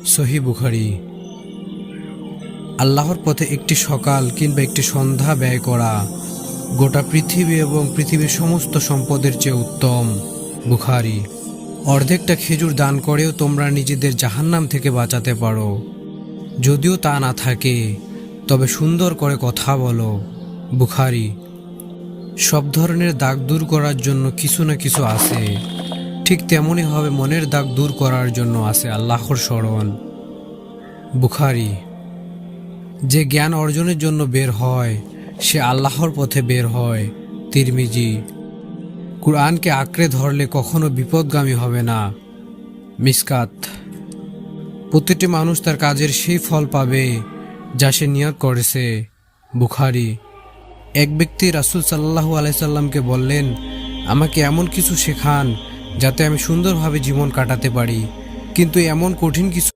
সহিহ বুখারী। আল্লাহর পথে একটি সকাল কিংবা একটি সন্ধ্যা ব্যয় করা গোটা পৃথিবী এবং পৃথিবীর সমস্ত সম্পদের চেয়ে উত্তম। বুখারী। অর্ধেকটা খেজুর দান করেও তোমরা নিজেদের জাহান্নাম থেকে বাঁচাতে পারো। যদিও তা না থাকে তবে সুন্দর করে কথা বলো। বুখারী। সব ধরনের দাগ দূর করার জন্য কিছু না কিছু আছে, ঠিক তেমনই হবে মনের দাগ দূর করার জন্য আছে আল্লাহর স্মরণ। বুখারী। যে জ্ঞান অর্জনের জন্য বের হয় সে আল্লাহর পথে বের হয়। তিরমিজি। কুরআনকে আঁকড়ে ধরলে কখনো বিপদগামী হবে না। মিসকাত। প্রতিটি মানুষ তার কাজের সেই ফল পাবে যা সে নিয়ত করেছে। বুখারী। এক ব্যক্তি রাসূল সাল্লাল্লাহু আলাইহি সাল্লামকে বললেন, আমাকে এমন কিছু শেখান যাতে আমি সুন্দরভাবে জীবন কাটাতে পারি, কিন্তু এমন কঠিন কিছু